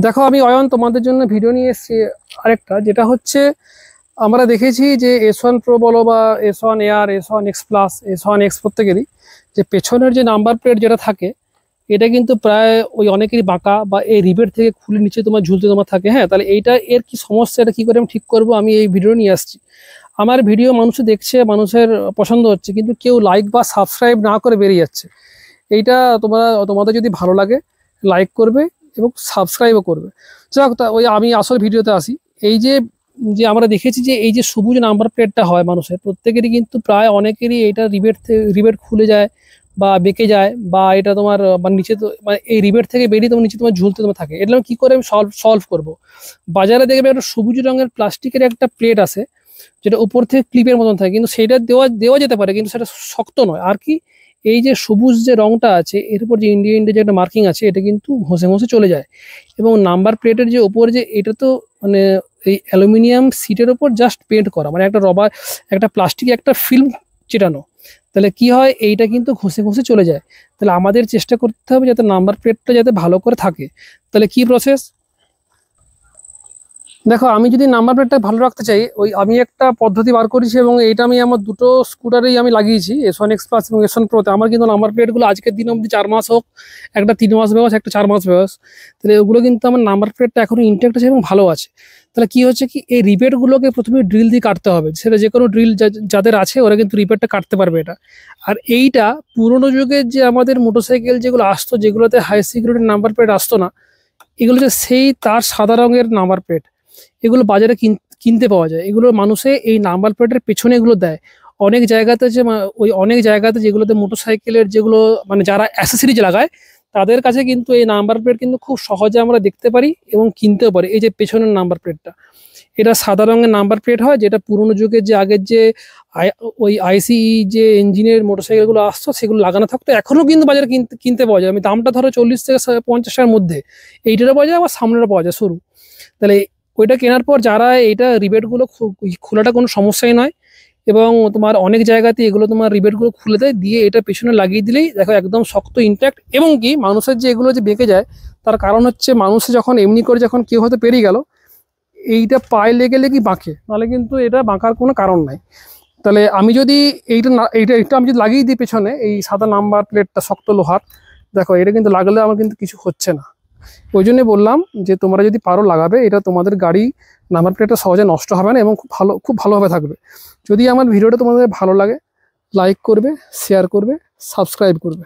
দেখো আমি অয়ন তোমাদের জন্য ভিডিও নিয়ে এসেছি আরেকটা, যেটা হচ্ছে আমরা দেখেছি যে S1 Pro বলো বা S1 Air, S1 X Plus, S1 X প্রত্যেকেরই যে পেছনের যে নাম্বার প্লেট যেটা থাকে এটা কিন্তু প্রায় ওই অনেকেরই বাঁকা বা এই রিবেট থেকে খুলে নিচে তোমার ঝুলতে তোমার থাকে। হ্যাঁ, তাহলে এইটা এর কি সমস্যা, এটা কি করে আমি ঠিক করবো, আমি এই ভিডিও নিয়ে আসছি। আমার ভিডিও মানুষ দেখছে, মানুষের পছন্দ হচ্ছে, কিন্তু কেউ লাইক বা সাবস্ক্রাইব না করে বেরিয়ে যাচ্ছে। এইটা তোমাদের যদি ভালো লাগে লাইক করবে এবং সাবস্ক্রাইবও করবে। যাক, তা ওই আমি আসল ভিডিওতে আসি। এই যে যে আমরা দেখেছি যে এই যে সবুজ নাম্বার প্লেটটা হয় মানুষের প্রত্যেকেরই, কিন্তু প্রায় অনেকেরই এইটা রিবেট খুলে যায় বা বেঁকে যায়, বা এটা তোমার বা নিচে তো মানে এই রিবেট থেকে বেরিয়ে তোমার নিচে তোমার ঝুলতে তোমার থাকে। এটা আমি কি করে আমি সলভ করবো? বাজারে দেখবে একটা সবুজ রঙের প্লাস্টিকের একটা প্লেট আছে, যেটা উপর থেকে ক্লিপের মতন থাকে, কিন্তু সেটা দেওয়া দেওয়া যেতে পারে, কিন্তু সেটা শক্ত নয় আর কি। এই যে সবুজ যে রংটা আছে এর উপর যে ইন্ডিয়া ইন্ডিয়া যে একটা মার্কিং আছে, এটা কিন্তু ঘষে ঘষে চলে যায়। এবং নাম্বার প্লেটের যে উপর যে এটা তো মানে এই অ্যালুমিনিয়াম সিটের উপর জাস্ট পেন্ট করা, মানে একটা রবার একটা প্লাস্টিকের একটা ফিল্ম চেটানো। তাহলে কি হয়, এইটা কিন্তু ঘষে ঘষে চলে যায়। তাহলে আমাদের চেষ্টা করতে হবে যাতে নাম্বার প্লেটটা যাতে ভালো করে থাকে। তাহলে কি প্রসেস? দেখো, আমি যদি নাম্বার প্লেটটা ভালো রাখতে চাই, ওই আমি একটা পদ্ধতি বার করেছি এবং এইটা আমি আমার দুটো স্কুটারেই আমি লাগিয়েছি, S1 X Plus এবং S1 Pro তে। আমার কিন্তু নাম্বার প্লেটগুলো আজকের দিন অবধি 4 মাস হোক, একটা 3 মাস বয়স, একটা 4 মাস বয়স, তাহলে ওগুলো কিন্তু আমার নাম্বার প্লেটটা এখনো ইনটেক্ট আছে এবং ভালো আছে। তাহলে কি হচ্ছে কি, এই রিপেটগুলোকে প্রথমে ড্রিল দিয়ে কাটতে হবে। সেটা যে কোনো ড্রিল যাদের আছে ওরা কিন্তু রিপেটটা কাটতে পারবে এটা। আর এইটা পুরোনো যুগের যে আমাদের মোটরসাইকেল যেগুলো আসতো, যেগুলোতে হাই সিকিউরিটি নাম্বার প্লেট আসতো না, এগুলো যে সেই তার সাদা রঙের নাম্বার প্লেট, এগুলো বাজারে কিনতে পাওয়া যায়। এগুলো মানুষে এই নাম্বার প্লেটের পেছনে এগুলো দেয়। অনেক জায়গাতে যে ওই অনেক জায়গাতে যেগুলোতে মোটরসাইকেলের যেগুলো মানে যারা অ্যাসেসরিজ লাগায় তাদের কাছে কিন্তু এই নাম্বার প্লেট কিন্তু খুব সহজে আমরা দেখতে পারি এবং কিনতেও পারি। এই যে পেছনের নাম্বার প্লেটটা, এটা সাদা রঙের নাম্বার প্লেট হয়, যেটা পুরোনো যুগের যে আগের যে ওই আইসিই যে ইঞ্জিনের মোটরসাইকেলগুলো আসতো সেগুলো লাগানো থাকতো, এখনও কিন্তু বাজারে কিনতে পাওয়া যায়। আমি দামটা ধরো 40 থেকে 50 টাকার মধ্যে এইটারও পাওয়া যায়, আবার সামনেরও পাওয়া যায় সরু। তাহলে ওইটা কেনার পর যারা এইটা রিবেটগুলো খোলাটা কোনো সমস্যাই নয়, এবং তোমার অনেক জায়গাতে এগুলো তোমার রিবেটগুলো খুলে দেয়, দিয়ে এটা পেছনে লাগিয়ে দিলেই দেখো একদম শক্ত ইনট্যাক্ট। এবং কি মানুষের যে এগুলো যে বেঁকে যায়, তার কারণ হচ্ছে মানুষে যখন এমনি করে যখন কেউ হয়তো পেরিয়ে গেল, এইটা পায়ে লেগে লেগে বাঁকে, নাহলে কিন্তু এটা বাঁকার কোনো কারণ নাই। তাহলে আমি যদি এইটা আমি যদি লাগিয়ে দিই পেছনে এই সাদা নাম্বার প্লেটটা শক্ত লোহার, দেখো এটা কিন্তু লাগলে আমার কিন্তু কিছু হচ্ছে না। ওই জন্যই বললাম যে তোমরা যদি পারো লাগাবে, এটা তোমাদের গাড়ি নাম্বার প্লেটটা সহজে নষ্ট হবে না এবং খুব ভালোভাবে থাকবে। যদি আমার ভিডিওটা তোমাদের ভালো লাগে লাইক করবে, শেয়ার করবে, সাবস্ক্রাইব করবে।